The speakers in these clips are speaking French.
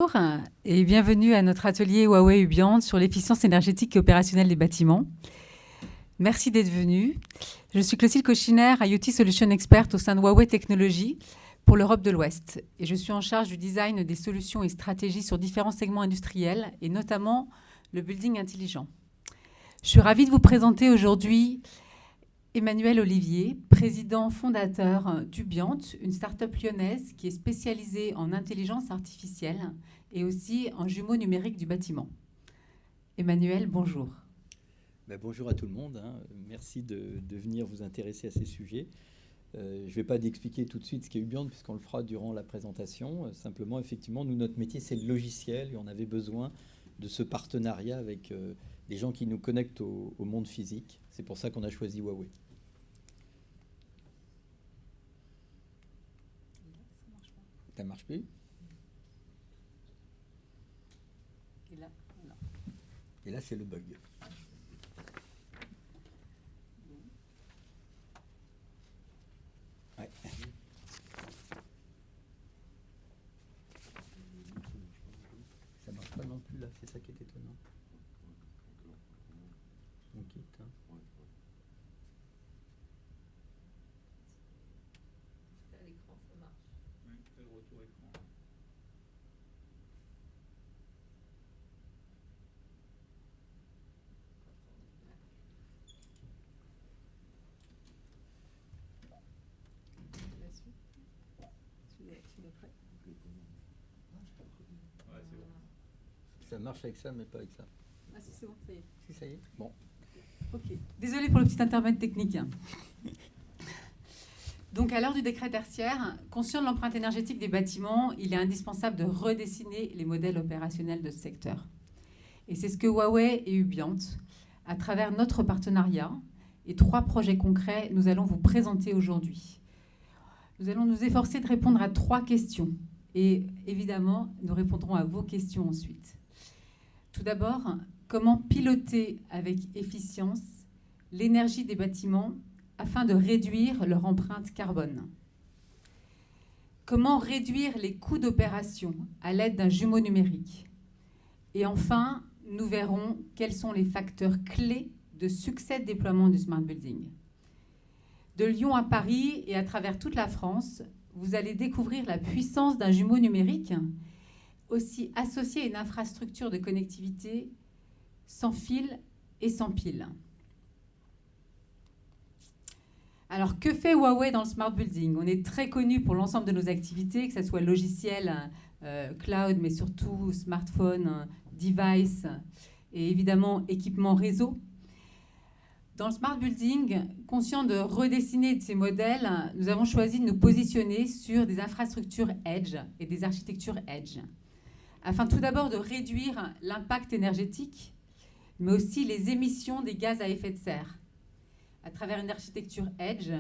Bonjour et bienvenue à notre atelier Huawei Ubiant sur l'efficience énergétique et opérationnelle des bâtiments. Merci d'être venu. Je suis Clotilde Cochiner, IoT Solution Expert au sein de Huawei Technologies pour l'Europe de l'Ouest. Et je suis en charge du design des solutions et stratégies sur différents segments industriels et notamment le building intelligent. Je suis ravie de vous présenter aujourd'hui Emmanuel Olivier, président fondateur d'Ubiant, une start-up lyonnaise qui est spécialisée en intelligence artificielle et aussi en jumeaux numériques du bâtiment. Emmanuel, bonjour. Bonjour à tout le monde, hein. Merci de venir vous intéresser à ces sujets. Je ne vais pas expliquer tout de suite ce qu'est Ubiant puisqu'on le fera durant la présentation. Simplement, effectivement, nous, notre métier, c'est le logiciel et on avait besoin de ce partenariat avec des gens qui nous connectent au monde physique. C'est pour ça qu'on a choisi Huawei. Ça marche plus ? Et là, c'est le bug. Ouais. Ça marche pas non plus là, c'est ça qui est étonnant. On quitte. Hein. À l'écran, ça marche. Oui, c'est le retour écran. Ça marche avec ça, mais pas avec ça. Ah si, c'est bon, ça y est. Si, ça y est. Bon. Ok. Désolée pour le petit intermède technique. Donc, à l'heure du décret tertiaire, conscient de l'empreinte énergétique des bâtiments, il est indispensable de redessiner les modèles opérationnels de ce secteur. Et c'est ce que Huawei et Ubiant, à travers notre partenariat et 3 projets concrets, nous allons vous présenter aujourd'hui. Nous allons nous efforcer de répondre à 3 questions. Et évidemment, nous répondrons à vos questions ensuite. Tout d'abord, comment piloter avec efficience l'énergie des bâtiments afin de réduire leur empreinte carbone? Comment réduire les coûts d'opération à l'aide d'un jumeau numérique? Et enfin, nous verrons quels sont les facteurs clés de succès de déploiement du Smart Building. De Lyon à Paris et à travers toute la France, vous allez découvrir la puissance d'un jumeau numérique, aussi associé à une infrastructure de connectivité sans fil et sans pile. Alors, que fait Huawei dans le Smart Building? On est très connu pour l'ensemble de nos activités, que ce soit logiciel, cloud, mais surtout smartphone, device et évidemment équipement réseau. Dans le Smart Building, conscient de redessiner de ces modèles, nous avons choisi de nous positionner sur des infrastructures Edge et des architectures Edge, afin tout d'abord de réduire l'impact énergétique, mais aussi les émissions des gaz à effet de serre, à travers une architecture Edge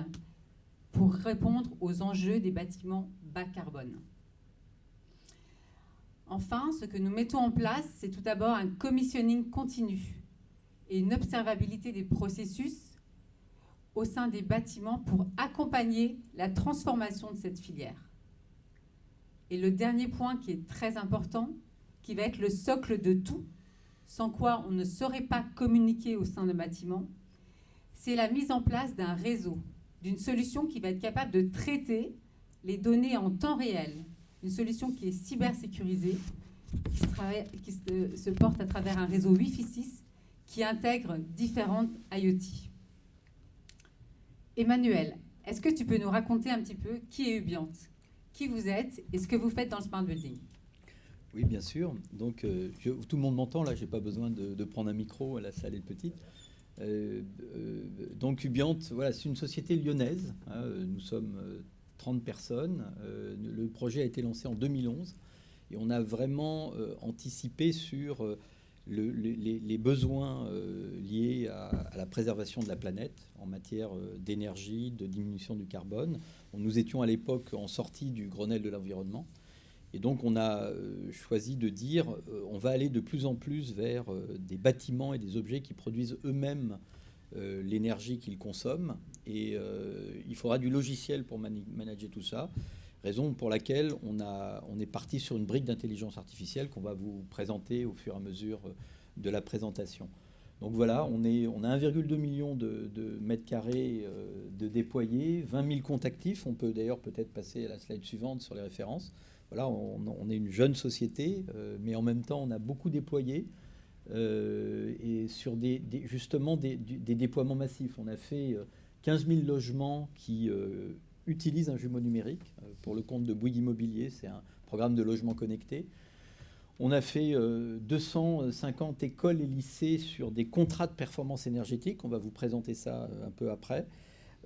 pour répondre aux enjeux des bâtiments bas carbone. Enfin, ce que nous mettons en place, c'est tout d'abord un commissioning continu et une observabilité des processus au sein des bâtiments pour accompagner la transformation de cette filière. Et le dernier point qui est très important, qui va être le socle de tout, sans quoi on ne saurait pas communiquer au sein d'un bâtiment, c'est la mise en place d'un réseau, d'une solution qui va être capable de traiter les données en temps réel, une solution qui est cybersécurisée, qui se porte à travers un réseau Wi-Fi 6 qui intègre différentes IoT. Emmanuel, est-ce que tu peux nous raconter un petit peu qui est Ubiant, qui vous êtes et ce que vous faites dans le Smart Building? Oui, bien sûr. Donc, tout le monde m'entend, là, je n'ai pas besoin de prendre un micro, la salle est petite. Donc, Ubiant, voilà, c'est une société lyonnaise. Hein, nous sommes 30 personnes. Le projet a été lancé en 2011 et on a vraiment anticipé sur les besoins liés à la préservation de la planète en matière d'énergie, de diminution du carbone. Nous étions à l'époque en sortie du Grenelle de l'environnement. Et donc, on a choisi de dire on va aller de plus en plus vers des bâtiments et des objets qui produisent eux-mêmes l'énergie qu'ils consomment. Et il faudra du logiciel pour manager tout ça. Raison pour laquelle on est parti sur une brique d'intelligence artificielle qu'on va vous présenter au fur et à mesure de la présentation. Donc voilà, on a 1,2 million de mètres carrés de déployés, 20 000 comptes actifs. On peut d'ailleurs peut-être passer à la slide suivante sur les références. Voilà, on est une jeune société, mais en même temps, on a beaucoup déployé et sur justement des déploiements massifs. On a fait 15 000 logements qui utilisent un jumeau numérique pour le compte de Bouygues Immobilier. C'est un programme de logement connecté. On a fait 250 écoles et lycées sur des contrats de performance énergétique. On va vous présenter ça un peu après.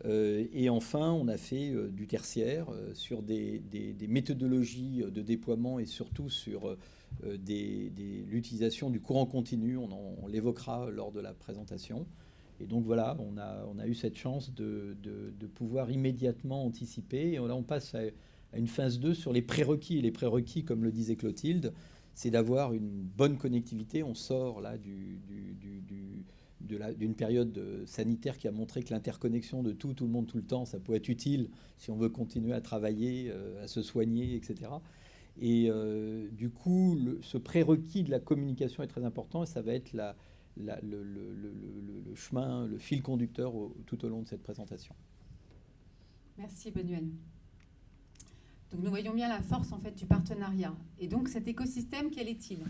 Et enfin, on a fait du tertiaire sur des méthodologies de déploiement et surtout sur l'utilisation du courant continu. On l'évoquera lors de la présentation. Et donc voilà, on a eu cette chance de pouvoir immédiatement anticiper. Et là, on passe à une phase 2 sur les prérequis. Et les prérequis, comme le disait Clotilde, c'est d'avoir une bonne connectivité. On sort là d'une période sanitaire qui a montré que l'interconnexion de tout le monde, tout le temps, ça peut être utile si on veut continuer à travailler, à se soigner, etc. Et du coup, ce prérequis de la communication est très important et ça va être le chemin, le fil conducteur tout au long de cette présentation. Merci Emmanuel. Donc nous voyons bien la force en fait du partenariat. Et donc cet écosystème, quel est-il?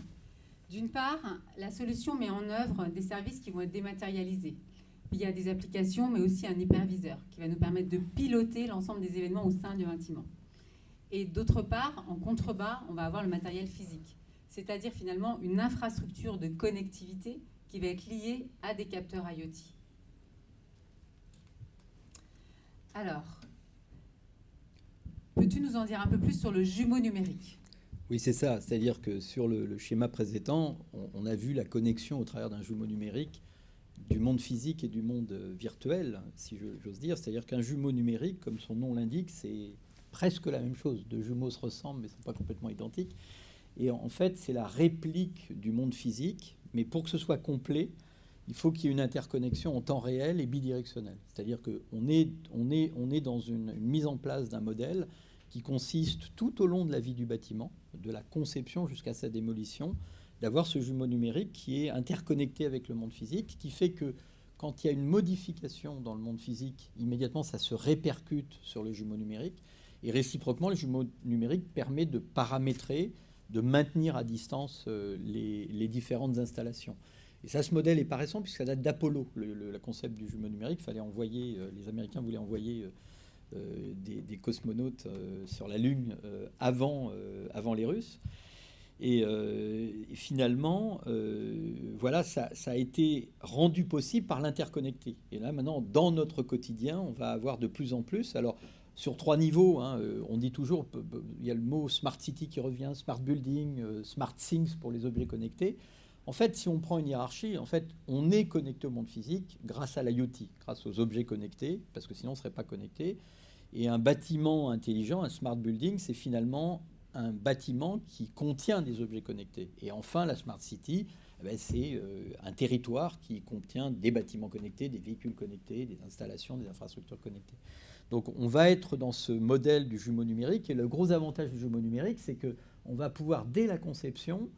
D'une part, la solution met en œuvre des services qui vont être dématérialisés via des applications, mais aussi un hyperviseur qui va nous permettre de piloter l'ensemble des événements au sein du bâtiment. Et d'autre part, en contrebas, on va avoir le matériel physique, c'est-à-dire finalement une infrastructure de connectivité qui va être liée à des capteurs IoT. Alors, peux-tu nous en dire un peu plus sur le jumeau numérique? Oui, c'est ça. C'est-à-dire que sur le schéma précédent, on a vu la connexion au travers d'un jumeau numérique du monde physique et du monde virtuel, si j'ose dire. C'est-à-dire qu'un jumeau numérique, comme son nom l'indique, c'est presque la même chose. Deux jumeaux se ressemblent, mais ne sont pas complètement identiques. Et en fait, c'est la réplique du monde physique. Mais pour que ce soit complet, il faut qu'il y ait une interconnexion en temps réel et bidirectionnelle. C'est-à-dire qu'on est dans une mise en place d'un modèle qui consiste tout au long de la vie du bâtiment, de la conception jusqu'à sa démolition, d'avoir ce jumeau numérique qui est interconnecté avec le monde physique, qui fait que quand il y a une modification dans le monde physique, immédiatement ça se répercute sur le jumeau numérique. Et réciproquement, le jumeau numérique permet de paramétrer, de maintenir à distance les différentes installations. Et ça, ce modèle est pas récent puisque ça date d'Apollo, le concept du jumeau numérique. Fallait envoyer, les Américains voulaient envoyer des cosmonautes sur la Lune avant les Russes. Et finalement, voilà, ça a été rendu possible par l'interconnecté. Et là, maintenant, dans notre quotidien, on va avoir de plus en plus. Alors, sur 3 niveaux, hein, on dit toujours, il y a le mot Smart City qui revient, Smart Building, Smart Things pour les objets connectés. En fait, si on prend une hiérarchie, en fait, on est connecté au monde physique grâce à l'IoT, grâce aux objets connectés, parce que sinon on ne serait pas connecté. Et un bâtiment intelligent, un Smart Building, c'est finalement un bâtiment qui contient des objets connectés. Et enfin, la Smart City, c'est un territoire qui contient des bâtiments connectés, des véhicules connectés, des installations, des infrastructures connectées. Donc on va être dans ce modèle du jumeau numérique. Et le gros avantage du jumeau numérique, c'est qu'on va pouvoir, dès la conception,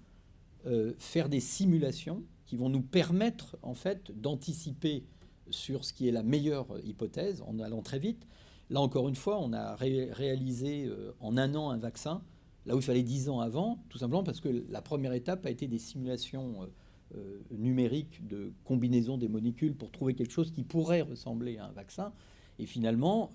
faire des simulations qui vont nous permettre en fait d'anticiper sur ce qui est la meilleure hypothèse en allant très vite. Là encore une fois, on a réalisé en 1 an un vaccin, là où il fallait 10 ans avant, tout simplement parce que la première étape a été des simulations numériques de combinaison des molécules pour trouver quelque chose qui pourrait ressembler à un vaccin. Et finalement,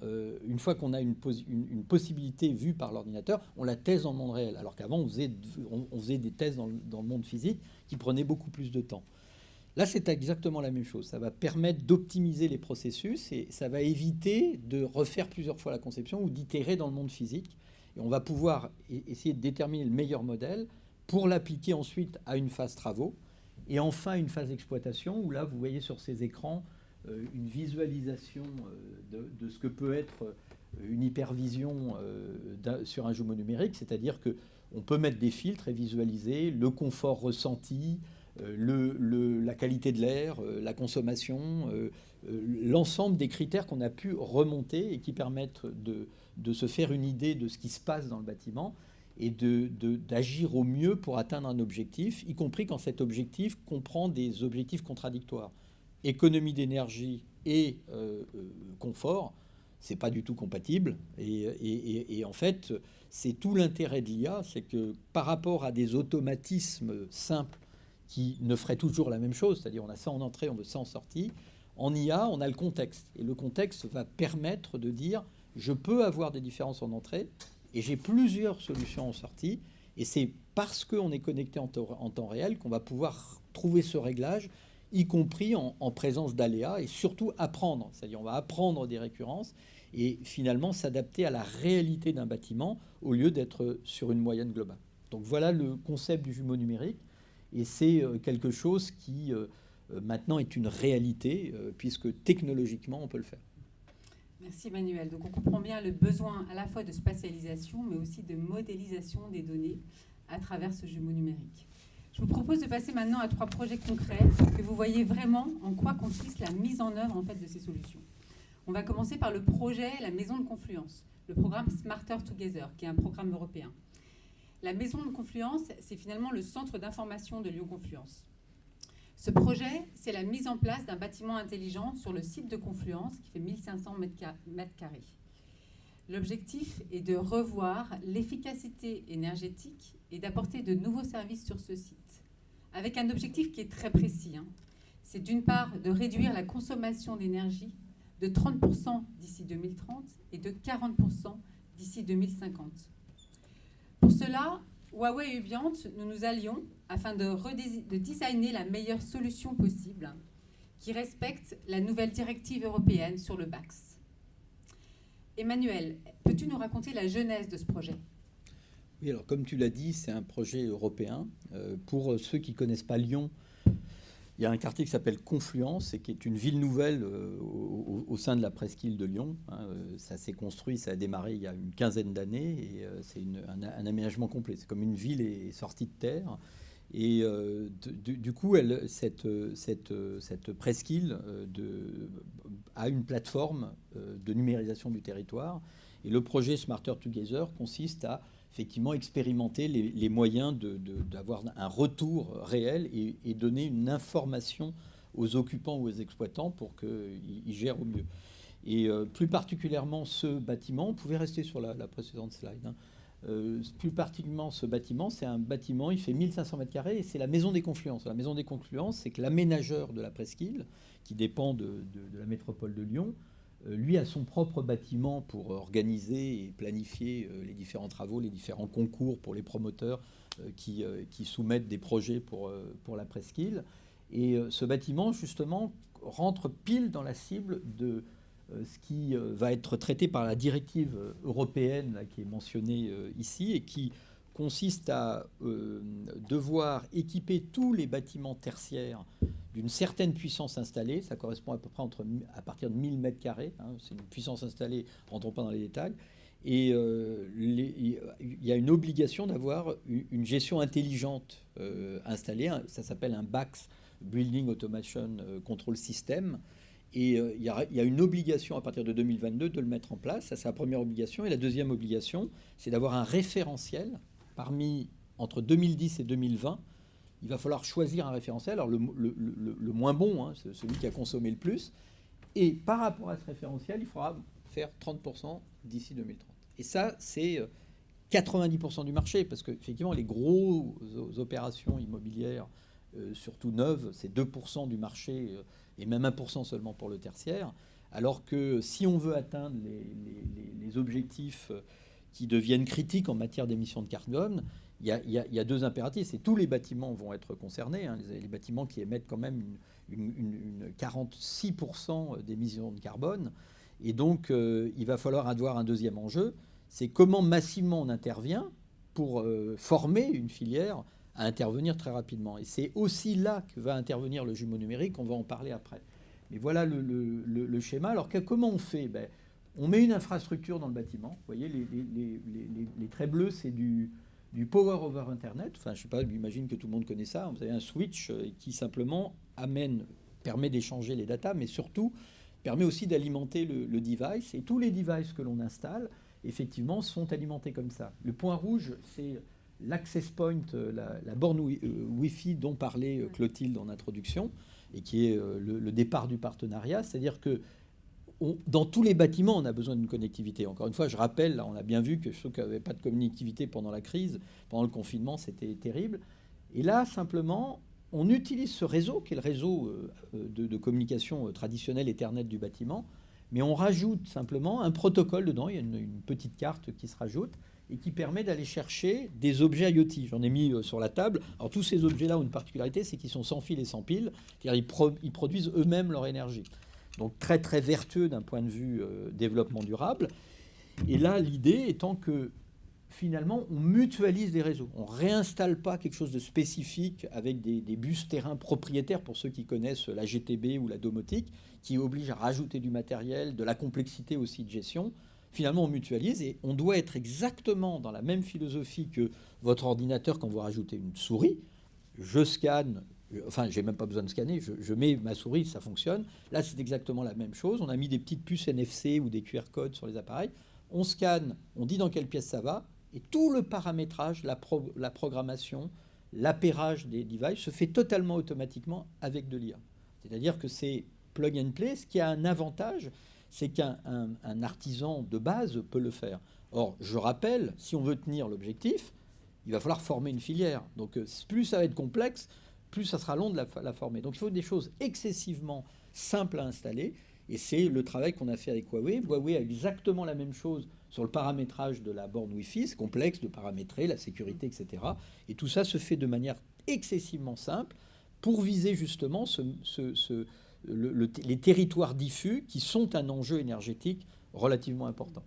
une fois qu'on a une possibilité vue par l'ordinateur, on la teste dans le monde réel. Alors qu'avant, on faisait des tests dans le monde physique qui prenaient beaucoup plus de temps. Là, c'est exactement la même chose. Ça va permettre d'optimiser les processus et ça va éviter de refaire plusieurs fois la conception ou d'itérer dans le monde physique. Et on va pouvoir essayer de déterminer le meilleur modèle pour l'appliquer ensuite à une phase travaux et enfin une phase d'exploitation où là, vous voyez sur ces écrans une visualisation de ce que peut être une hypervision sur un jumeau numérique, c'est-à-dire qu'on peut mettre des filtres et visualiser le confort ressenti, la qualité de l'air, la consommation, l'ensemble des critères qu'on a pu remonter et qui permettent de se faire une idée de ce qui se passe dans le bâtiment et d'agir au mieux pour atteindre un objectif, y compris quand cet objectif comprend des objectifs contradictoires. Économie d'énergie et confort, c'est pas du tout compatible. Et en fait, c'est tout l'intérêt de l'IA, c'est que par rapport à des automatismes simples qui ne feraient toujours la même chose, c'est-à-dire on a ça en entrée, on veut ça en sortie, en IA, on a le contexte. Et le contexte va permettre de dire, je peux avoir des différences en entrée, et j'ai plusieurs solutions en sortie, et c'est parce qu'on est connecté en temps réel qu'on va pouvoir trouver ce réglage, y compris en présence d'aléas, et surtout apprendre. C'est-à-dire on va apprendre des récurrences, et finalement s'adapter à la réalité d'un bâtiment, au lieu d'être sur une moyenne globale. Donc voilà le concept du jumeau numérique, et c'est quelque chose qui maintenant est une réalité, puisque technologiquement on peut le faire. Merci Emmanuel. Donc on comprend bien le besoin à la fois de spatialisation, mais aussi de modélisation des données à travers ce jumeau numérique. Je vous propose de passer maintenant à 3 projets concrets que vous voyez vraiment en quoi consiste la mise en œuvre en fait, de ces solutions. On va commencer par le projet La Maison de Confluence, le programme Smarter Together, qui est un programme européen. La Maison de Confluence, c'est finalement le centre d'information de Lyon Confluence. Ce projet, c'est la mise en place d'un bâtiment intelligent sur le site de Confluence qui fait 1500 mètres carrés. L'objectif est de revoir l'efficacité énergétique et d'apporter de nouveaux services sur ce site, avec un objectif qui est très précis. C'est d'une part de réduire la consommation d'énergie de 30% d'ici 2030 et de 40% d'ici 2050. Pour cela, Huawei et Ubiant, nous nous allions afin de designer la meilleure solution possible qui respecte la nouvelle directive européenne sur le BACS. Emmanuel, peux-tu nous raconter la genèse de ce projet ? Oui, alors comme tu l'as dit, c'est un projet européen. Pour ceux qui ne connaissent pas Lyon, il y a un quartier qui s'appelle Confluence et qui est une ville nouvelle au sein de la presqu'île de Lyon. Ça s'est construit, ça a démarré il y a une quinzaine d'années et c'est un aménagement complet. C'est comme une ville est sortie de terre. Et du coup, cette presqu'île a une plateforme de numérisation du territoire. Et le projet Smarter Together consiste à effectivement expérimenter les moyens d'avoir un retour réel et donner une information aux occupants ou aux exploitants pour qu'ils gèrent au mieux. Et plus particulièrement ce bâtiment, on pouvait rester sur la précédente slide, plus particulièrement ce bâtiment, c'est un bâtiment, il fait 1500 mètres carrés et c'est la Maison des Confluences. La Maison des Confluences, c'est que l'aménageur de la presqu'île, qui dépend de la métropole de Lyon, lui a son propre bâtiment pour organiser et planifier les différents travaux, les différents concours pour les promoteurs qui soumettent des projets pour la presqu'île. Et ce bâtiment, justement, rentre pile dans la cible de ce qui va être traité par la directive européenne là, qui est mentionnée ici et qui consiste à devoir équiper tous les bâtiments tertiaires d'une certaine puissance installée. Ça correspond à peu près à partir de 1000 mètres carrés. C'est une puissance installée, rentrons pas dans les détails. Et il y a une obligation d'avoir une gestion intelligente installée. Ça s'appelle un BACS, Building Automation Control System. Et il y a une obligation à partir de 2022 de le mettre en place. Ça, c'est la première obligation. Et la deuxième obligation, c'est d'avoir un référentiel entre 2010 et 2020. Il va falloir choisir un référentiel. Alors, le moins bon, c'est celui qui a consommé le plus. Et par rapport à ce référentiel, il faudra faire 30% d'ici 2030. Et ça, c'est 90% du marché, parce qu'effectivement, les grosses opérations immobilières, surtout neuves, c'est 2% du marché, et même 1% seulement pour le tertiaire, alors que si on veut atteindre les objectifs qui deviennent critiques en matière d'émissions de carbone, il y a 2 impératifs. C'est tous les bâtiments vont être concernés, les bâtiments qui émettent quand même une 46% d'émissions de carbone. Et donc, il va falloir avoir un deuxième enjeu, c'est comment massivement on intervient pour former une filière à intervenir très rapidement. Et c'est aussi là que va intervenir le jumeau numérique, on va en parler après. Mais voilà le schéma. Alors comment on fait ? On met une infrastructure dans le bâtiment. Vous voyez, les traits bleus, c'est du Power over Internet. Enfin, je ne sais pas, j'imagine que tout le monde connaît ça. Vous avez un switch qui simplement amène permet d'échanger les datas, mais surtout permet aussi d'alimenter le device. Et tous les devices que l'on installe, effectivement, sont alimentés comme ça. Le point rouge, c'est l'access point, la borne Wi-Fi dont parlait Clotilde en introduction, et qui est le départ du partenariat. C'est-à-dire que dans tous les bâtiments, on a besoin d'une connectivité. Encore une fois, je rappelle, là, on a bien vu que ceux qui n'avaient pas de connectivité pendant la crise, pendant le confinement, c'était terrible. Et là, simplement, on utilise ce réseau, qui est le réseau de communication traditionnelle Ethernet du bâtiment, mais on rajoute simplement un protocole dedans. Il y a une petite carte qui se rajoute et qui permet d'aller chercher des objets IoT. J'en ai mis sur la table. Alors, tous ces objets-là ont une particularité, c'est qu'ils sont sans fil et sans pile. C'est-à-dire ils produisent eux-mêmes leur énergie. Donc très très vertueux d'un point de vue développement durable. Et là, l'idée étant que finalement, on mutualise des réseaux. On ne réinstalle pas quelque chose de spécifique avec des bus terrain propriétaires, pour ceux qui connaissent la GTB ou la domotique, qui oblige à rajouter du matériel, de la complexité aussi de gestion. Finalement, on mutualise et on doit être exactement dans la même philosophie que votre ordinateur quand vous rajoutez une souris. Je scanne. Enfin, j'ai même pas besoin de scanner, je mets ma souris, ça fonctionne. Là, c'est exactement la même chose. On a mis des petites puces NFC ou des QR codes sur les appareils. On scanne, on dit dans quelle pièce ça va, et tout le paramétrage, la programmation, l'appairage des devices se fait totalement automatiquement avec de l'IA. C'est-à-dire que c'est plug and play. Ce qui a un avantage, c'est qu'un artisan de base peut le faire. Or, je rappelle, si on veut tenir l'objectif, il va falloir former une filière. Donc, plus ça va être complexe, plus ça sera long de la former. Donc il faut des choses excessivement simples à installer, et c'est le travail qu'on a fait avec Huawei. Huawei a exactement la même chose sur le paramétrage de la borne Wi-Fi. C'est complexe de paramétrer, la sécurité, etc. Et tout ça se fait de manière excessivement simple pour viser justement les territoires diffus qui sont un enjeu énergétique relativement important.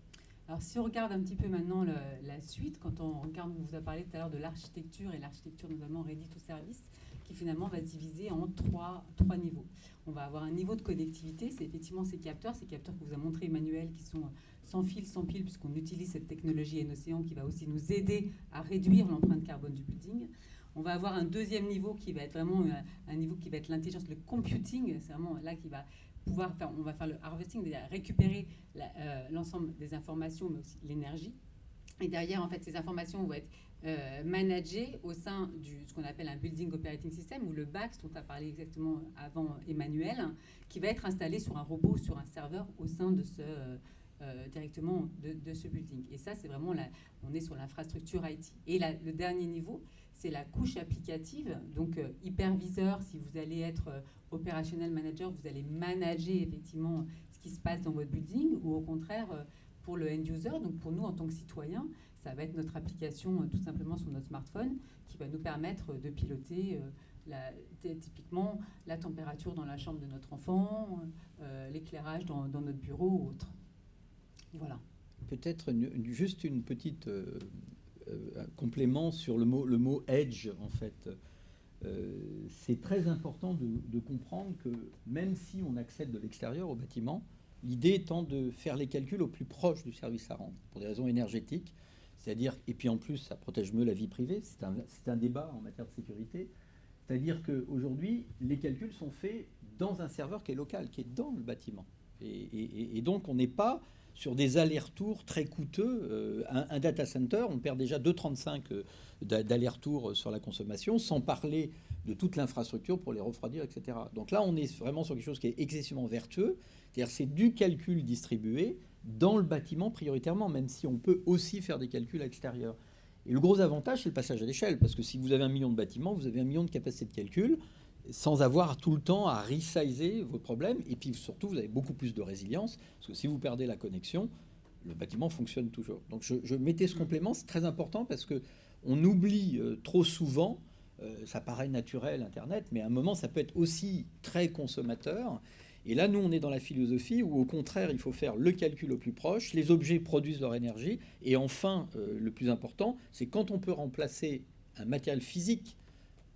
Alors, si on regarde un petit peu maintenant la suite, quand on regarde, on vous a parlé tout à l'heure de l'architecture, et l'architecture notamment Ready to Service, qui finalement va se diviser en trois niveaux. On va avoir un niveau de connectivité, c'est effectivement ces capteurs que vous a montré Emmanuel, qui sont sans fil, sans pile, puisqu'on utilise cette technologie N-Océan qui va aussi nous aider à réduire l'empreinte carbone du building. On va avoir un deuxième niveau qui va être vraiment un niveau qui va être l'intelligence, le computing, c'est vraiment là qui va pouvoir faire, on va faire le harvesting, c'est-à-dire récupérer l'ensemble des informations, mais aussi l'énergie. Et derrière, en fait, ces informations vont être managées au sein de ce qu'on appelle un Building Operating System, ou le BAX, dont a parlé exactement avant Emmanuel, qui va être installé sur un robot, sur un serveur au sein de directement de ce building. Et ça, c'est vraiment, on est sur l'infrastructure IT. Et le dernier niveau, c'est la couche applicative. Donc, hyperviseur, si vous allez être opérationnel manager, vous allez manager effectivement ce qui se passe dans votre building, ou au contraire, pour le end-user, donc pour nous en tant que citoyens, ça va être notre application tout simplement sur notre smartphone qui va nous permettre de piloter typiquement la température dans la chambre de notre enfant, l'éclairage dans notre bureau ou autre. Voilà. Peut-être juste une petite complément sur le mot edge, en fait. C'est très important de comprendre que même si on accède de l'extérieur au bâtiment, l'idée étant de faire les calculs au plus proche du service à rendre, pour des raisons énergétiques. C'est-à-dire, et puis en plus, ça protège mieux la vie privée. C'est un débat en matière de sécurité. C'est-à-dire qu'aujourd'hui, les calculs sont faits dans un serveur qui est local, qui est dans le bâtiment. Et donc, on n'est pas sur des allers-retours très coûteux. Un data center, on perd déjà 2,35 d'allers-retours sur la consommation, sans parler de toute l'infrastructure pour les refroidir, etc. Donc là, on est vraiment sur quelque chose qui est excessivement vertueux. C'est-à-dire c'est du calcul distribué dans le bâtiment prioritairement, même si on peut aussi faire des calculs à l'extérieur. Et le gros avantage, c'est le passage à l'échelle, parce que si vous avez 1 million de bâtiments, vous avez 1 million de capacités de calcul, sans avoir tout le temps à resizer vos problèmes. Et puis surtout, vous avez beaucoup plus de résilience, parce que si vous perdez la connexion, le bâtiment fonctionne toujours. Donc je mettais ce complément, c'est très important, parce qu'on oublie trop souvent, ça paraît naturel, Internet, mais à un moment, ça peut être aussi très consommateur. Et là, nous, on est dans la philosophie où, au contraire, il faut faire le calcul au plus proche, les objets produisent leur énergie, et enfin, le plus important, c'est quand on peut remplacer un matériel physique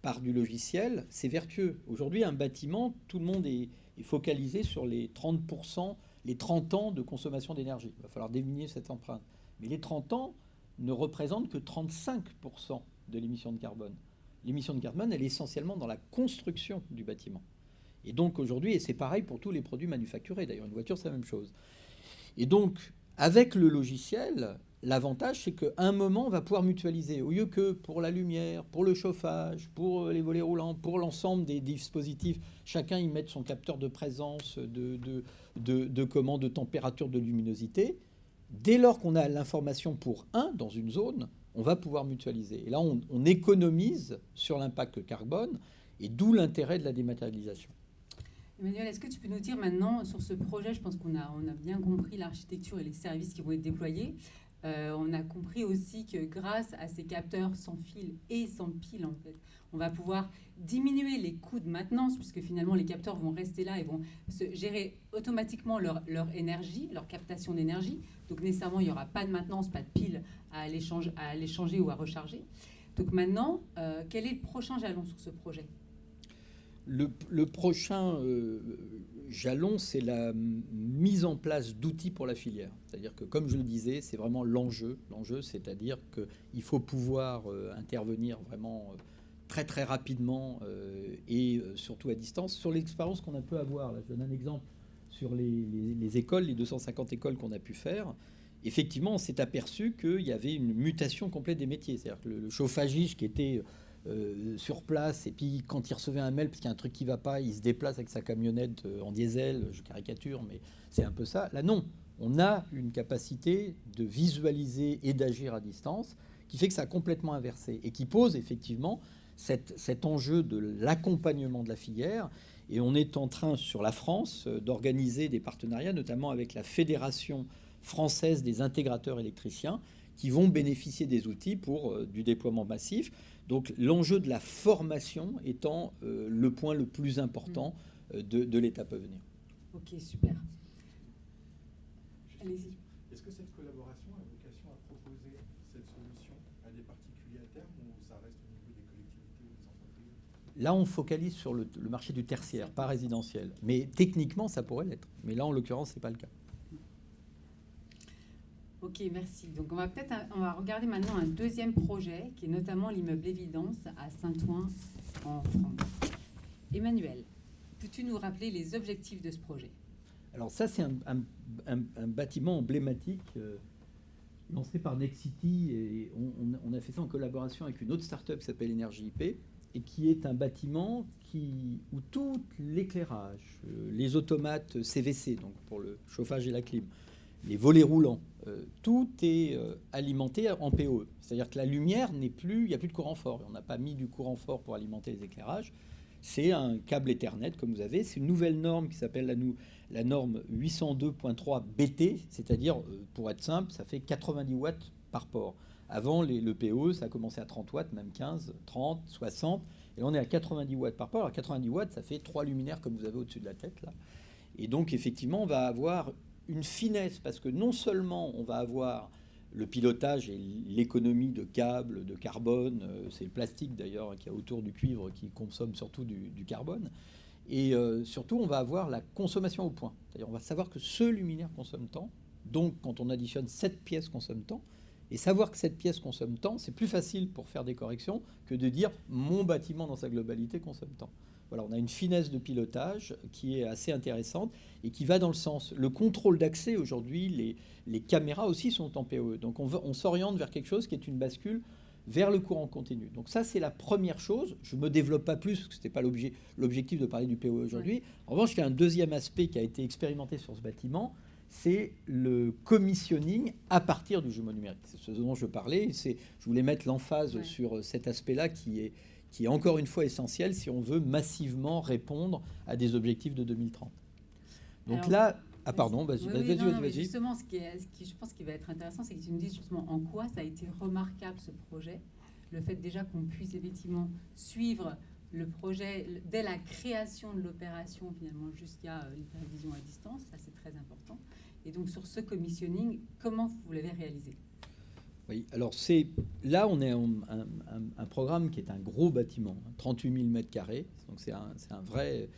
par du logiciel, c'est vertueux. Aujourd'hui, un bâtiment, tout le monde est focalisé sur les 30%, les 30 ans de consommation d'énergie. Il va falloir diminuer cette empreinte. Mais les 30 ans ne représentent que 35% de l'émission de carbone. L'émission de carbone, elle est essentiellement dans la construction du bâtiment. Et donc aujourd'hui, et c'est pareil pour tous les produits manufacturés, d'ailleurs une voiture c'est la même chose. Et donc avec le logiciel, l'avantage c'est qu'à un moment on va pouvoir mutualiser. Au lieu que pour la lumière, pour le chauffage, pour les volets roulants, pour l'ensemble des dispositifs, chacun y mette son capteur de présence, de température, de luminosité. Dès lors qu'on a l'information pour un dans une zone, on va pouvoir mutualiser. Et là, on économise sur l'impact carbone, et d'où l'intérêt de la dématérialisation. Emmanuel, est-ce que tu peux nous dire maintenant sur ce projet, je pense qu'on a bien compris l'architecture et les services qui vont être déployés. On a compris aussi que grâce à ces capteurs sans fil et sans pile, en fait, on va pouvoir diminuer les coûts de maintenance, puisque finalement les capteurs vont rester là et vont se gérer automatiquement leur énergie, leur captation d'énergie. Donc nécessairement, il n'y aura pas de maintenance, pas de pile à aller changer ou à recharger. Donc maintenant, quel est le prochain jalon sur ce projet ? Le prochain jalon, c'est la mise en place d'outils pour la filière. C'est-à-dire que, comme je le disais, c'est vraiment l'enjeu. L'enjeu, c'est-à-dire qu'il faut pouvoir intervenir vraiment très très rapidement et surtout à distance. Sur l'expérience qu'on a pu avoir, là, je donne un exemple sur les écoles, les 250 écoles qu'on a pu faire. Effectivement, on s'est aperçu qu'il y avait une mutation complète des métiers. C'est-à-dire que le chauffagiste qui était sur place, et puis quand il recevait un mail parce qu'il y a un truc qui ne va pas, il se déplace avec sa camionnette en diesel, je caricature, mais c'est un peu ça. Là, non, on a une capacité de visualiser et d'agir à distance qui fait que ça a complètement inversé et qui pose effectivement cet enjeu de l'accompagnement de la filière. Et on est en train, sur la France, d'organiser des partenariats, notamment avec la Fédération française des intégrateurs électriciens, qui vont bénéficier des outils pour du déploiement massif. Donc l'enjeu de la formation étant le point le plus important de l'étape à venir. Ok, super. Allez-y. Est-ce que cette collaboration a vocation à proposer cette solution à des particuliers à terme ou ça reste au niveau des collectivités ou des entreprises ? Là, on focalise sur le marché du tertiaire, pas résidentiel. Mais techniquement, ça pourrait l'être. Mais là, en l'occurrence, ce n'est pas le cas. Ok, merci. Donc on va regarder maintenant un deuxième projet qui est notamment l'immeuble Évidence à Saint-Ouen en France. Emmanuel, peux-tu nous rappeler les objectifs de ce projet ? Alors ça, c'est un bâtiment emblématique lancé par Nexity et on a fait ça en collaboration avec une autre start-up qui s'appelle Énergie IP et qui est un bâtiment où tout l'éclairage, les automates CVC, donc pour le chauffage et la clim, les volets roulants, tout est alimenté en PoE. C'est-à-dire que la lumière n'est plus, il n'y a plus de courant fort. On n'a pas mis du courant fort pour alimenter les éclairages. C'est un câble Ethernet, comme vous avez. C'est une nouvelle norme qui s'appelle la norme 802.3 BT, c'est-à-dire, pour être simple, ça fait 90 watts par port. Avant, le PoE, ça a commencé à 30 watts, même 15, 30, 60. Et là, on est à 90 watts par port. Alors 90 watts, ça fait 3 luminaires comme vous avez au-dessus de la tête, là. Et donc, effectivement, on va avoir une finesse, parce que non seulement on va avoir le pilotage et l'économie de câbles, de carbone, c'est le plastique d'ailleurs qui est autour du cuivre qui consomme surtout du carbone, et surtout on va avoir la consommation au point. C'est-à-dire on va savoir que ce luminaire consomme tant, donc quand on additionne 7 pièces consomme tant, et savoir que cette pièce consomme tant, c'est plus facile pour faire des corrections que de dire mon bâtiment dans sa globalité consomme tant. Voilà, on a une finesse de pilotage qui est assez intéressante et qui va dans le sens. Le contrôle d'accès aujourd'hui, les caméras aussi sont en PoE. Donc on s'oriente vers quelque chose qui est une bascule vers le courant continu. Donc ça, c'est la première chose. Je ne me développe pas plus, parce que ce n'était pas l'objectif de parler du PoE aujourd'hui. Ouais. En revanche, il y a un deuxième aspect qui a été expérimenté sur ce bâtiment, c'est le commissioning à partir du jumeau numérique. C'est ce dont je parlais. Je voulais mettre l'emphase sur cet aspect-là qui est encore une fois essentiel si on veut massivement répondre à des objectifs de 2030. Donc alors, là... Ah pardon, vas-y. Justement, ce qui je pense qui va être intéressant, c'est que tu nous dises justement en quoi ça a été remarquable ce projet. Le fait déjà qu'on puisse effectivement suivre le projet dès la création de l'opération finalement jusqu'à l'hypervision à distance, ça c'est très important. Et donc sur ce commissioning, comment vous l'avez réalisé ? Oui, alors là on est un programme qui est un gros bâtiment, 38 000 m², donc c'est un vrai,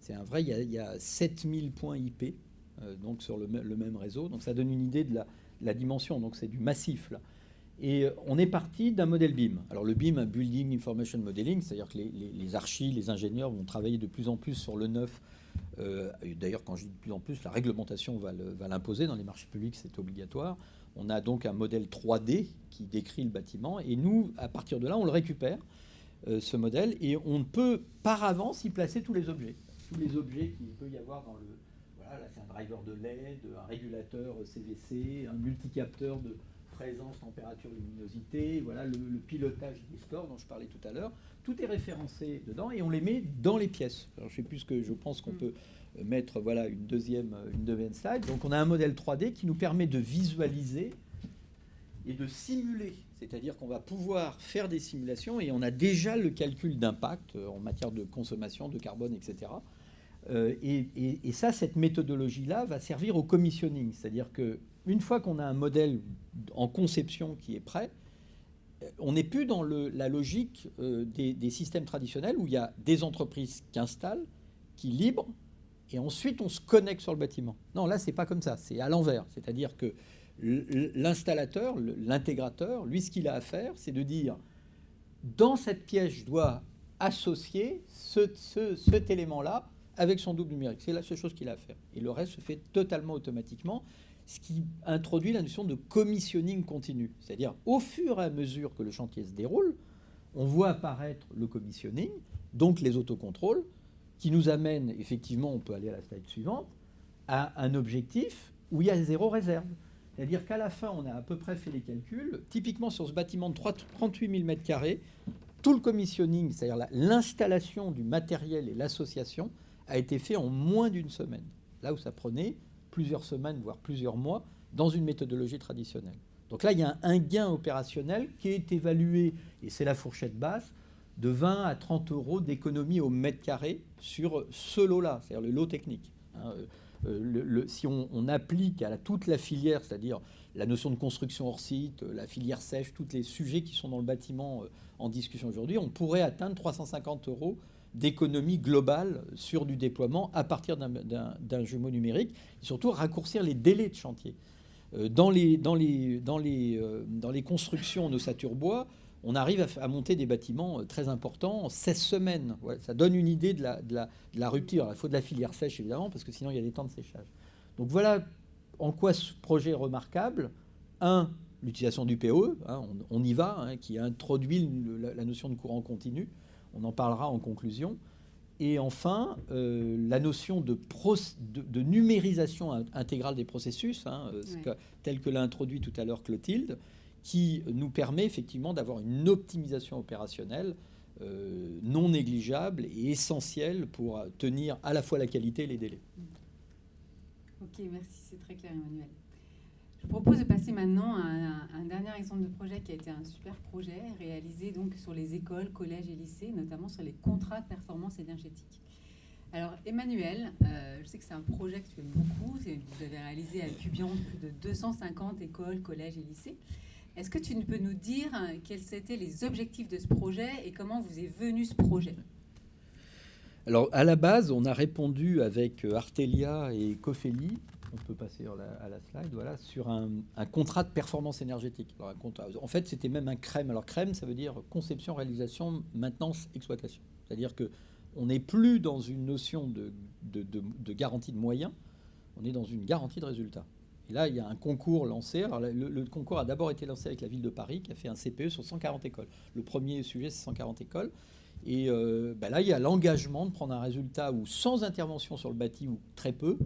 il y a 7000 points IP, donc sur le même réseau, donc ça donne une idée de la dimension, donc c'est du massif là. Et on est parti d'un modèle BIM. Alors le BIM, un Building Information Modeling, c'est-à-dire que les archis, les ingénieurs vont travailler de plus en plus sur le neuf. D'ailleurs, quand je dis de plus en plus, la réglementation va l'imposer. Dans les marchés publics, c'est obligatoire. On a donc un modèle 3D qui décrit le bâtiment. Et nous, à partir de là, on le récupère, ce modèle, et on peut par avance y placer tous les objets. Tous les objets qu'il peut y avoir dans le... Voilà, là c'est un driver de LED, un régulateur CVC, un multicapteur de présence, température, luminosité, voilà, le pilotage des stores dont je parlais tout à l'heure. Tout est référencé dedans et on les met dans les pièces. Alors, je sais plus ce que je pense qu'on peut mettre, voilà, une deuxième slide. Donc on a un modèle 3D qui nous permet de visualiser et de simuler. C'est-à-dire qu'on va pouvoir faire des simulations et on a déjà le calcul d'impact en matière de consommation, de carbone, etc. Et ça, cette méthodologie-là va servir au commissioning. C'est-à-dire qu'une fois qu'on a un modèle en conception qui est prêt, on n'est plus dans la logique des systèmes traditionnels où il y a des entreprises qui installent, qui livrent, et ensuite on se connecte sur le bâtiment. Non, là, c'est pas comme ça. C'est à l'envers. C'est-à-dire que l'installateur, l'intégrateur, lui, ce qu'il a à faire, c'est de dire, dans cette pièce, je dois associer cet élément-là avec son double numérique. C'est la seule chose qu'il a à faire. Et le reste se fait totalement automatiquement, ce qui introduit la notion de commissioning continu. C'est-à-dire, au fur et à mesure que le chantier se déroule, on voit apparaître le commissioning, donc les autocontrôles, qui nous amènent, effectivement, on peut aller à la slide suivante, à un objectif où il y a zéro réserve. C'est-à-dire qu'à la fin, on a à peu près fait les calculs. Typiquement, sur ce bâtiment de 38 000 m², tout le commissioning, c'est-à-dire l'installation du matériel et l'association, a été fait en moins d'une semaine. Là où ça prenait plusieurs semaines, voire plusieurs mois, dans une méthodologie traditionnelle. Donc là, il y a un gain opérationnel qui est évalué, et c'est la fourchette basse, de 20 à 30 euros d'économie au mètre carré sur ce lot-là, c'est-à-dire le lot technique. Si on applique à toute la filière, c'est-à-dire la notion de construction hors site, la filière sèche, tous les sujets qui sont dans le bâtiment en discussion aujourd'hui, on pourrait atteindre 350 euros d'économie globale sur du déploiement à partir d'un jumeau numérique, et surtout raccourcir les délais de chantier. Dans les constructions en ossature bois, on arrive à monter des bâtiments très importants en 16 semaines. Ouais, ça donne une idée de la rupture. Alors, il faut de la filière sèche, évidemment, parce que sinon, il y a des temps de séchage. Donc voilà en quoi ce projet est remarquable. Un, l'utilisation du POE, hein, on y va, qui introduit la notion de courant continu. On en parlera en conclusion. Et enfin, la notion de numérisation intégrale des processus, tel que l'a introduit tout à l'heure Clotilde, qui nous permet effectivement d'avoir une optimisation opérationnelle non négligeable et essentielle pour tenir à la fois la qualité et les délais. Ok, merci, c'est très clair, Emmanuel. Je propose de passer maintenant à un dernier exemple de projet qui a été un super projet réalisé donc sur les écoles, collèges et lycées, notamment sur les contrats de performance énergétique. Alors Emmanuel, je sais que c'est un projet que tu aimes beaucoup, vous avez réalisé à Cubion plus de 250 écoles, collèges et lycées. Est-ce que tu peux nous dire quels étaient les objectifs de ce projet et comment vous est venu ce projet ? Alors, à la base, on a répondu avec Artelia et Cofeli, on peut passer à la slide, voilà, sur un contrat de performance énergétique. Alors, en fait, c'était même un CREM. Alors, CREM, ça veut dire conception, réalisation, maintenance, exploitation. C'est-à-dire qu'on n'est plus dans une notion de garantie de moyens, on est dans une garantie de résultat. Et là, il y a un concours lancé. Alors, le concours a d'abord été lancé avec la ville de Paris, qui a fait un CPE sur 140 écoles. Le premier sujet, c'est 140 écoles. Et là, il y a l'engagement de prendre un résultat où, sans intervention sur le bâti, ou très peu,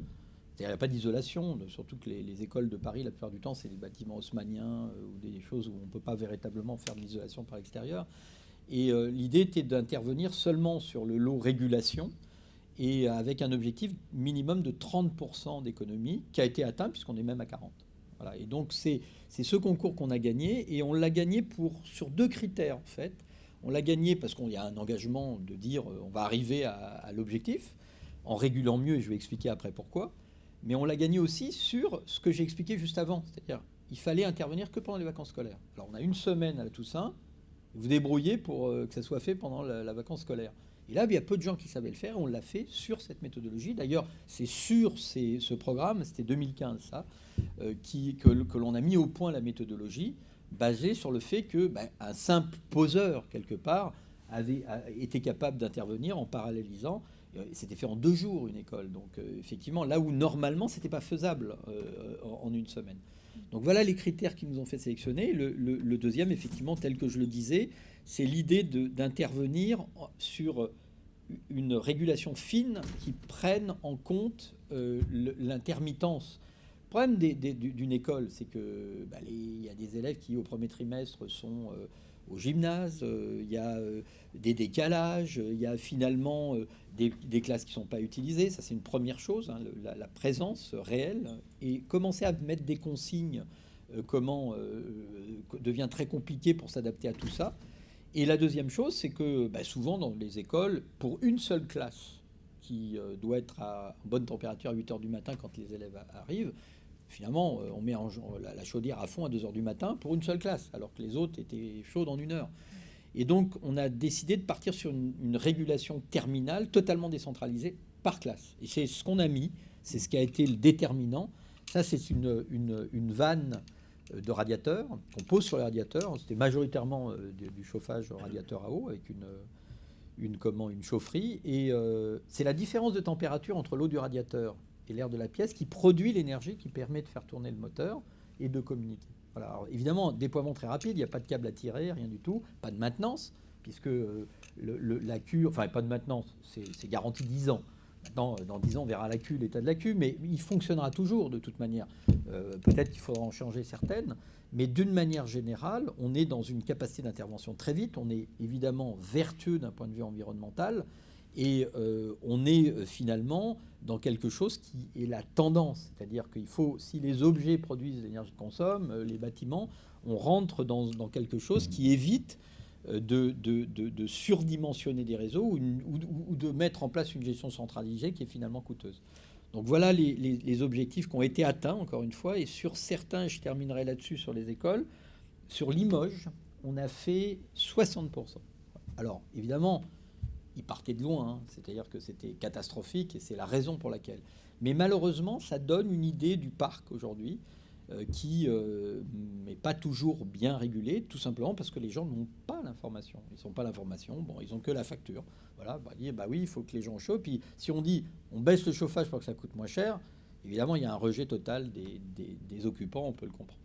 c'est-à-dire il n'y a pas d'isolation, surtout que les écoles de Paris, la plupart du temps, c'est des bâtiments haussmanniens ou des choses où on ne peut pas véritablement faire de l'isolation par l'extérieur. Et l'idée était d'intervenir seulement sur le lot régulation, et avec un objectif minimum de 30% d'économie qui a été atteint puisqu'on est même à 40%. Voilà. Et donc c'est ce concours qu'on a gagné, et on l'a gagné sur deux critères en fait. On l'a gagné parce qu'il y a un engagement de dire on va arriver à l'objectif en régulant mieux, et je vais expliquer après pourquoi. Mais on l'a gagné aussi sur ce que j'ai expliqué juste avant, c'est-à-dire il fallait intervenir que pendant les vacances scolaires. Alors on a une semaine à la Toussaint, vous débrouillez pour que ça soit fait pendant la vacance scolaire. Et là, il y a peu de gens qui savaient le faire, et on l'a fait sur cette méthodologie. D'ailleurs, c'est sur ce programme, c'était 2015 ça, que l'on a mis au point la méthodologie. basé sur le fait que un simple poseur, quelque part, était capable d'intervenir en parallélisant. C'était fait en 2 jours, une école. Donc, effectivement, là où normalement, ce n'était pas faisable en une semaine. Donc, voilà les critères qui nous ont fait sélectionner. Le deuxième, effectivement, tel que je le disais, c'est l'idée d'intervenir sur une régulation fine qui prenne en compte l'intermittence. Le problème d'une école, c'est que y a des élèves qui, au premier trimestre, sont au gymnase, il y a des décalages, il y a finalement des classes qui ne sont pas utilisées. Ça, c'est une première chose, hein, la présence réelle. Et commencer à mettre des consignes, devient très compliqué pour s'adapter à tout ça. Et la deuxième chose, c'est que souvent dans les écoles, pour une seule classe qui doit être à bonne température à 8 heures du matin quand les élèves arrivent, finalement, on met la chaudière à fond à 2 heures du matin pour une seule classe, alors que les autres étaient chaudes en 1 heure. Et donc, on a décidé de partir sur une régulation terminale totalement décentralisée par classe. Et c'est ce qu'on a mis, c'est ce qui a été le déterminant. Ça, c'est une vanne de radiateurs qu'on pose sur les radiateurs. C'était majoritairement du chauffage radiateur à eau avec une chaufferie. Et c'est la différence de température entre l'eau du radiateur et l'air de la pièce qui produit l'énergie qui permet de faire tourner le moteur et de communiquer. Voilà. Alors, évidemment, déploiement très rapide, il n'y a pas de câble à tirer, rien du tout, pas de maintenance, puisque la Q, enfin pas de maintenance, c'est garanti 10 ans. Maintenant, dans 10 ans, on verra la Q, l'état de la Q, mais il fonctionnera toujours de toute manière. Peut-être qu'il faudra en changer certaines, mais d'une manière générale, on est dans une capacité d'intervention très vite, on est évidemment vertueux d'un point de vue environnemental, et on est finalement dans quelque chose qui est la tendance. C'est-à-dire qu'il faut, si les objets produisent l'énergie qu'on consomme, les bâtiments, on rentre dans quelque chose qui évite de surdimensionner des réseaux ou de mettre en place une gestion centralisée qui est finalement coûteuse. Donc voilà les objectifs qui ont été atteints, encore une fois, et sur certains, je terminerai là-dessus sur les écoles, sur Limoges, on a fait 60%. Alors, évidemment, ils partaient de loin, hein, c'est-à-dire que c'était catastrophique, et c'est la raison pour laquelle. Mais malheureusement, ça donne une idée du parc aujourd'hui, qui n'est pas toujours bien régulé, tout simplement parce que les gens n'ont pas l'information. Ils n'ont pas l'information, bon, ils n'ont que la facture. Voilà, dire, oui, il faut que les gens chauffent. Puis si on dit, on baisse le chauffage pour que ça coûte moins cher, évidemment, il y a un rejet total des occupants, on peut le comprendre.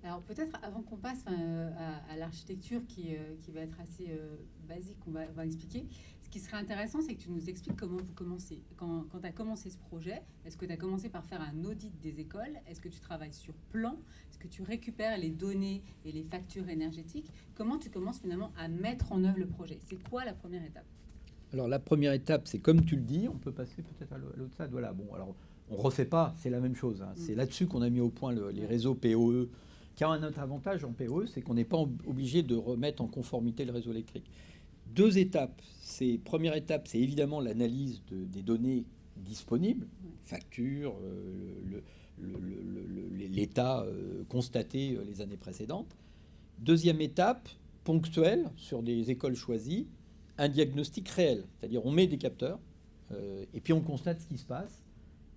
Alors peut-être avant qu'on passe à l'architecture qui va être assez basique, on va expliquer. Ce qui serait intéressant, c'est que tu nous expliques comment vous commencez. Quand tu as commencé ce projet, est-ce que tu as commencé par faire un audit des écoles? Est-ce que tu travailles sur plan? Est-ce que tu récupères les données et les factures énergétiques? Comment tu commences finalement à mettre en œuvre le projet? C'est quoi la première étape? Alors la première étape, c'est comme tu le dis, on peut passer peut-être à l'autre stade. Voilà, bon, alors on ne refait pas, c'est la même chose. Hein. C'est là-dessus qu'on a mis au point les réseaux POE, qui a un autre avantage en POE, c'est qu'on n'est pas obligé de remettre en conformité le réseau électrique. 2 étapes. Première étape, c'est évidemment l'analyse des données disponibles, factures, l'état constaté les années précédentes. Deuxième étape, ponctuelle, sur des écoles choisies, un diagnostic réel. C'est-à-dire on met des capteurs et puis on constate ce qui se passe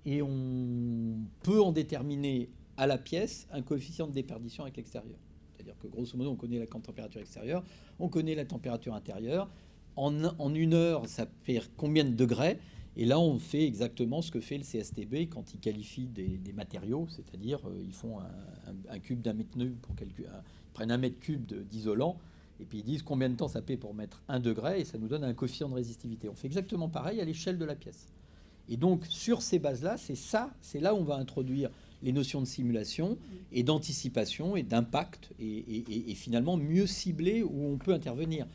et on peut en déterminer à la pièce un coefficient de déperdition avec l'extérieur. C'est-à-dire que grosso modo, on connaît la température extérieure, on connaît la température intérieure. En 1 heure, ça fait combien de degrés? Et là, on fait exactement ce que fait le CSTB quand il qualifie des matériaux, c'est-à-dire ils font un cube d'un mètre cube pour calculer, ils prennent 1 mètre cube d'isolant, et puis ils disent combien de temps ça fait pour mettre 1 degré, et ça nous donne un coefficient de résistivité. On fait exactement pareil à l'échelle de la pièce. Et donc, sur ces bases-là, c'est là où on va introduire les notions de simulation et d'anticipation et d'impact et finalement mieux cibler où on peut intervenir.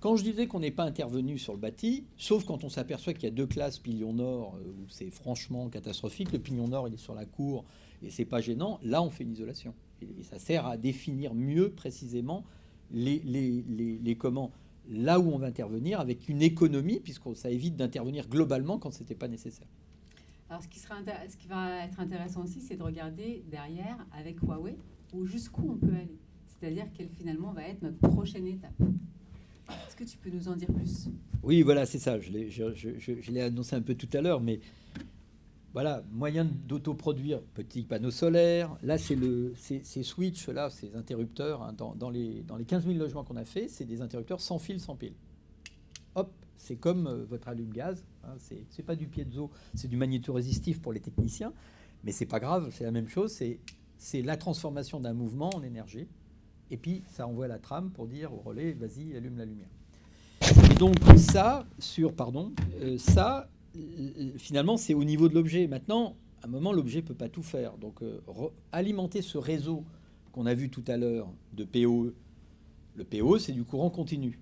Quand je disais qu'on n'est pas intervenu sur le bâti, sauf quand on s'aperçoit qu'il y a 2 classes pignon nord où c'est franchement catastrophique, le pignon nord il est sur la cour et c'est pas gênant, là on fait une isolation. Et ça sert à définir mieux précisément comment, là où on va intervenir avec une économie, puisque ça évite d'intervenir globalement quand c'était pas nécessaire. Alors, ce qui va être intéressant aussi, c'est de regarder derrière, avec Huawei, jusqu'où on peut aller. C'est-à-dire quelle finalement va être notre prochaine étape. Est-ce que tu peux nous en dire plus? Oui, voilà, c'est ça. Je l'ai annoncé un peu tout à l'heure, mais voilà, moyen d'autoproduire petits panneaux solaires. Là, ces switches, là, ces interrupteurs, hein, dans les 15 000 logements qu'on a fait, c'est des interrupteurs sans fil, sans pile. Hop, c'est comme votre allume-gaz. Hein, c'est pas du piezo, c'est du magnétorésistif pour les techniciens. Mais c'est pas grave, c'est la même chose. C'est la transformation d'un mouvement en énergie. Et puis, ça envoie la trame pour dire au relais, vas-y, allume la lumière. Et donc, finalement, c'est au niveau de l'objet. Maintenant, à un moment, l'objet ne peut pas tout faire. Donc, alimenter ce réseau qu'on a vu tout à l'heure de POE. Le POE, c'est du courant continu.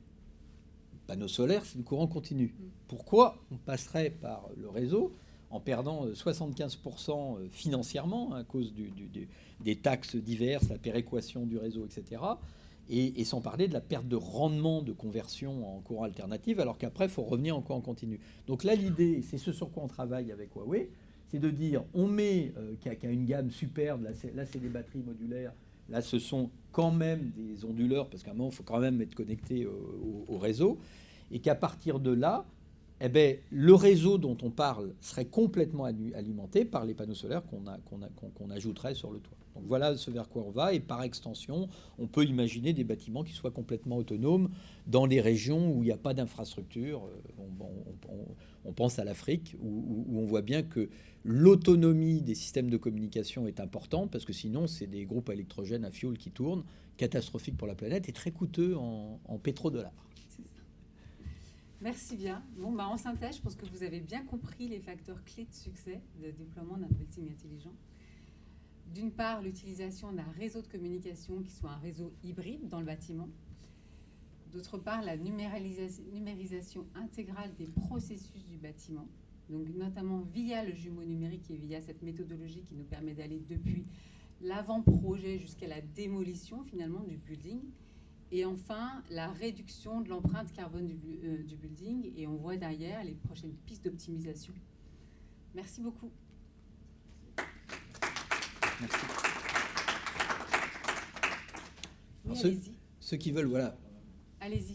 Le panneau solaire, c'est du courant continu. Pourquoi on passerait par le réseau en perdant 75% financièrement à cause des taxes diverses, la péréquation du réseau, etc. Et sans parler de la perte de rendement de conversion en courant alternatif, alors qu'après, il faut revenir encore en continu. Donc là, l'idée, c'est ce sur quoi on travaille avec Huawei, c'est de dire, on met, qui a une gamme superbe, là c'est des batteries modulaires, là ce sont quand même des onduleurs, parce qu'à un moment, il faut quand même être connecté au réseau, et qu'à partir de là, eh ben, le réseau dont on parle serait complètement alimenté par les panneaux solaires qu'on ajouterait sur le toit. Donc voilà ce vers quoi on va, et par extension, on peut imaginer des bâtiments qui soient complètement autonomes dans les régions où il n'y a pas d'infrastructure. On pense à l'Afrique, où on voit bien que l'autonomie des systèmes de communication est importante, parce que sinon, c'est des groupes électrogènes à fioul qui tournent, catastrophiques pour la planète et très coûteux en pétrodollars. Merci bien. Bon, en synthèse, je pense que vous avez bien compris les facteurs clés de succès de déploiement d'un building intelligent. D'une part, l'utilisation d'un réseau de communication qui soit un réseau hybride dans le bâtiment. D'autre part, la numérisation intégrale des processus du bâtiment, donc notamment via le jumeau numérique et via cette méthodologie qui nous permet d'aller depuis l'avant-projet jusqu'à la démolition finalement du building. Et enfin, la réduction de l'empreinte carbone du building. Et on voit derrière les prochaines pistes d'optimisation. Merci beaucoup. Merci. Oui, allez-y. Ceux qui veulent, voilà. Allez-y.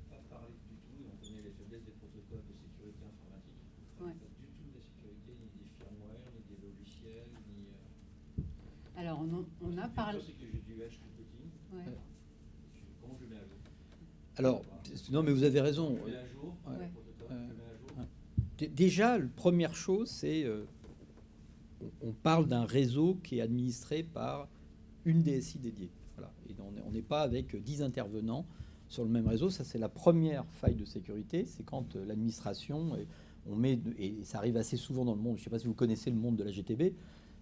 Pas parler du tout, on connaît les faiblesses des protocoles de sécurité informatique. Ouais. Pas du tout de la sécurité, ni des firmware, ni des logiciels, ni... Alors, on a parlé... C'est que j'ai du Edge tout petit. Ouais. Comment je le mets à jour? Alors, non, mais vous avez raison. Je le mets à jour, Ouais. le protocole, je le mets à jour. Déjà, la première chose, c'est on parle d'un réseau qui est administré par une DSI dédiée. Voilà. Et on n'est pas avec 10 intervenants sur le même réseau. Ça, c'est la première faille de sécurité. C'est quand l'administration, et ça arrive assez souvent dans le monde, je ne sais pas si vous connaissez le monde de la GTB,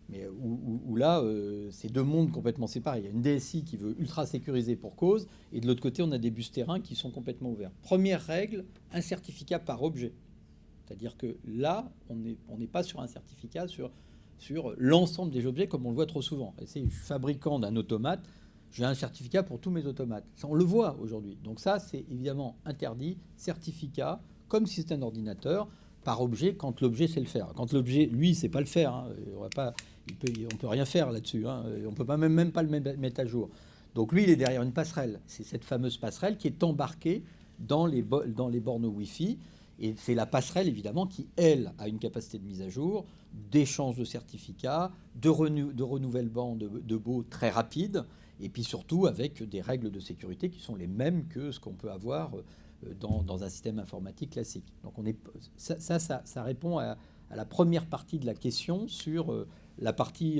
mais où là, c'est deux mondes complètement séparés. Il y a une DSI qui veut ultra sécuriser pour cause, et de l'autre côté, on a des bus terrains qui sont complètement ouverts. Première règle, un certificat par objet. C'est-à-dire que là, on n'est pas sur un certificat sur l'ensemble des objets, comme on le voit trop souvent. Et c'est fabricant d'un automate, j'ai un certificat pour tous mes automates. Ça, on le voit aujourd'hui. Donc ça, c'est évidemment interdit. Certificat, comme si c'était un ordinateur, par objet, quand l'objet sait le faire. Quand l'objet, lui, ne sait pas le faire, hein, on ne peut rien faire là-dessus. Hein, on ne peut même pas le mettre à jour. Donc lui, il est derrière une passerelle. C'est cette fameuse passerelle qui est embarquée dans les bornes Wi-Fi. Et c'est la passerelle, évidemment, qui, elle, a une capacité de mise à jour, d'échange de certificats, de renouvellement de baux très rapide, et puis surtout avec des règles de sécurité qui sont les mêmes que ce qu'on peut avoir dans un système informatique classique. Donc ça répond à la première partie de la question sur la partie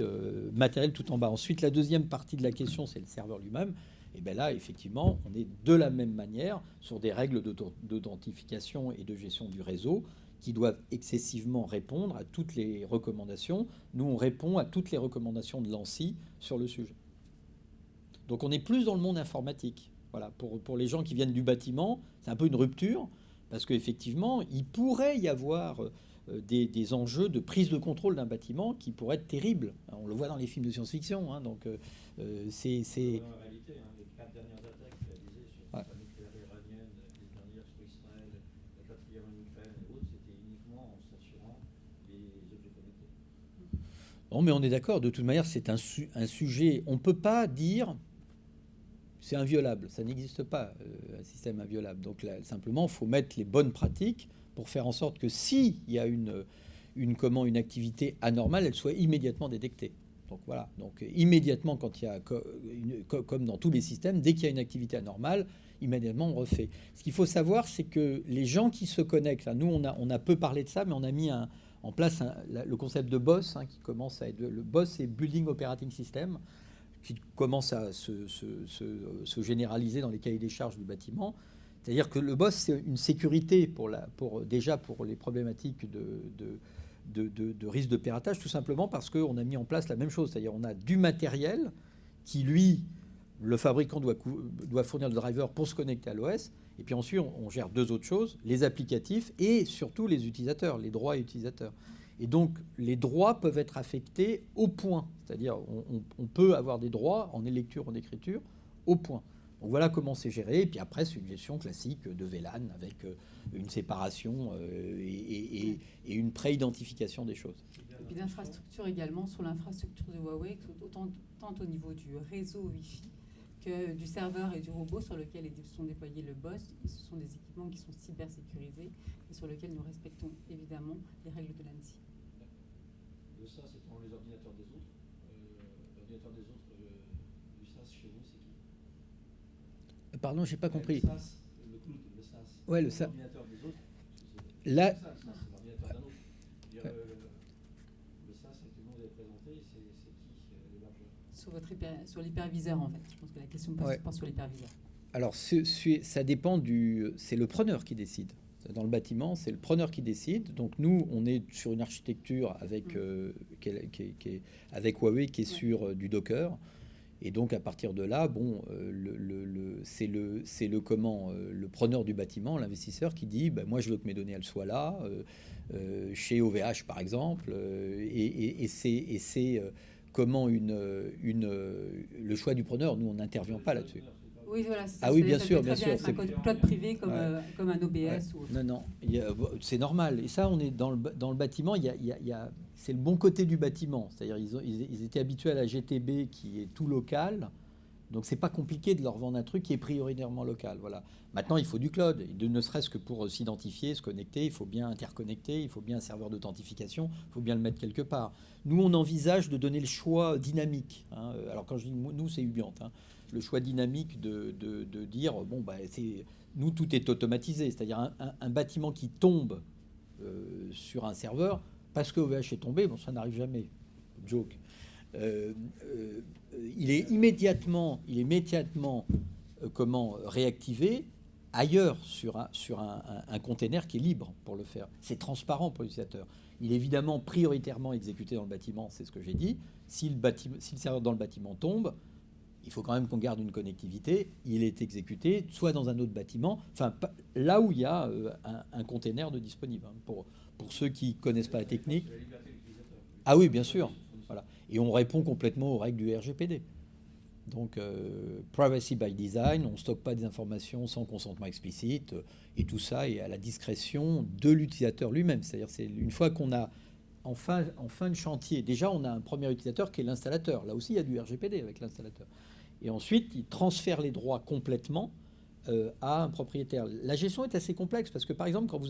matérielle tout en bas. Ensuite, la deuxième partie de la question, c'est le serveur lui-même. Et bien là, effectivement, on est de la même manière sur des règles d'authentification et de gestion du réseau qui doivent excessivement répondre à toutes les recommandations. Nous, on répond à toutes les recommandations de l'ANSSI sur le sujet. Donc on est plus dans le monde informatique. Voilà, pour les gens qui viennent du bâtiment, c'est un peu une rupture, parce qu'effectivement, il pourrait y avoir des enjeux de prise de contrôle d'un bâtiment qui pourraient être terribles. On le voit dans les films de science-fiction. Hein, donc c'est... En réalité, hein, les 4 dernières attaques réalisées sur la nucléaire iranienne, les dernières sur Israël, la 4e en Ukraine et autres, c'était uniquement en censurant les objets connectés. Bon, mais on est d'accord, de toute manière, c'est un sujet... On ne peut pas dire... C'est inviolable, ça n'existe pas, un système inviolable. Donc là, simplement, il faut mettre les bonnes pratiques pour faire en sorte que s'il y a une une activité anormale, elle soit immédiatement détectée. Donc voilà, donc immédiatement quand il y a, comme dans tous les systèmes, dès qu'il y a une activité anormale, immédiatement on refait. Ce qu'il faut savoir, c'est que les gens qui se connectent, nous on a peu parlé de ça, mais on a mis en place le concept de BOSS, qui commence à être, le BOSS, c'est Building Operating System, qui commence à se généraliser dans les cahiers des charges du bâtiment. C'est-à-dire que le BOSS, c'est une sécurité déjà pour les problématiques de risque de piratage, tout simplement parce qu'on a mis en place la même chose. C'est-à-dire on a du matériel qui, lui, le fabricant doit fournir le driver pour se connecter à l'OS. Et puis ensuite, on gère deux autres choses, les applicatifs et surtout les utilisateurs, les droits utilisateurs. Et donc, les droits peuvent être affectés au point. C'est-à-dire, on peut avoir des droits en lecture, en écriture, au point. Donc voilà comment c'est géré. Et puis après, c'est une gestion classique de VLAN avec une séparation et une pré-identification des choses. Et puis d'infrastructure également, sur l'infrastructure de Huawei, tant au niveau du réseau Wi-Fi que du serveur et du robot sur lequel sont déployés le BOSS. Ce sont des équipements qui sont cybersécurisés et sur lesquels nous respectons évidemment les règles de l'ANSSI. Ça, c'est dans les ordinateurs des autres. L'ordinateur des autres du SAS chez vous, c'est qui? Pardon, j'ai pas compris. Le SAS, le cloud, le SAS. Ouais, le SAS. L'ordinateur des autres. Là. C'est l'ordinateur d'un autre. Le SAS, que vous avez présenté, c'est qui l'hébergeur? Sur l'hyperviseur, en fait. Je pense que la question passe sur l'hyperviseur. Alors, ça dépend c'est le preneur qui décide. Dans le bâtiment, c'est le preneur qui décide. Donc nous, on est sur une architecture avec Huawei qui est sur du Docker. Et donc à partir de là, c'est le preneur du bâtiment, l'investisseur, qui dit moi je veux que mes données elles soient là, chez OVH par exemple, et c'est comment le choix du preneur. Nous on n'intervient pas là-dessus. Oui, voilà, ah oui, bien sûr, bien sûr. C'est un code privé comme un OBS. Ouais. Ou autre. Non, c'est normal. Et ça, on est dans le bâtiment. C'est le bon côté du bâtiment. C'est-à-dire, ils étaient habitués à la GTB qui est tout local. Donc, c'est pas compliqué de leur vendre un truc qui est prioritairement local. Voilà. Maintenant, il faut du cloud. Et ne serait-ce que pour s'identifier, se connecter, il faut bien interconnecter, il faut bien un serveur d'authentification, il faut bien le mettre quelque part. Nous, on envisage de donner le choix dynamique. Alors, quand je dis nous, c'est Ubiant. Le choix dynamique de dire nous, tout est automatisé. C'est-à-dire un bâtiment qui tombe sur un serveur parce que OVH est tombé, ça n'arrive jamais. Joke. Il est immédiatement réactivé ailleurs sur un container qui est libre pour le faire. C'est transparent pour l'utilisateur. Il est évidemment prioritairement exécuté dans le bâtiment, c'est ce que j'ai dit. Si le serveur dans le bâtiment tombe, il faut quand même qu'on garde une connectivité. Il est exécuté soit dans un autre bâtiment, là où il y a un container de disponible. Pour ceux qui ne connaissent pas la technique. Ah oui, bien sûr. Voilà. Et on répond complètement aux règles du RGPD. Donc, privacy by design, on ne stocke pas des informations sans consentement explicite, et tout ça est à la discrétion de l'utilisateur lui-même. C'est-à-dire, c'est une fois qu'on a en fin de chantier, déjà on a un premier utilisateur qui est l'installateur. Là aussi, il y a du RGPD avec l'installateur. Et ensuite, il transfère les droits complètement à un propriétaire. La gestion est assez complexe parce que, par exemple, quand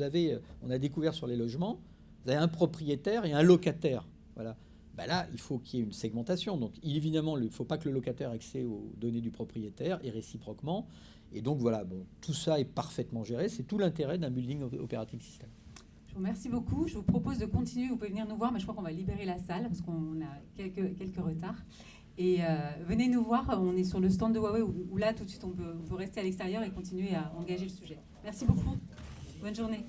on a découvert sur les logements, vous avez un propriétaire et un locataire. Voilà. Là, il faut qu'il y ait une segmentation. Donc, évidemment, il ne faut pas que le locataire ait accès aux données du propriétaire et réciproquement. Et donc, voilà, tout ça est parfaitement géré. C'est tout l'intérêt d'un building operating system. Je vous remercie beaucoup. Je vous propose de continuer. Vous pouvez venir nous voir, mais je crois qu'on va libérer la salle parce qu'on a quelques retards. Et venez nous voir. On est sur le stand de Huawei où là, tout de suite, on peut rester à l'extérieur et continuer à engager le sujet. Merci beaucoup. Bonne journée.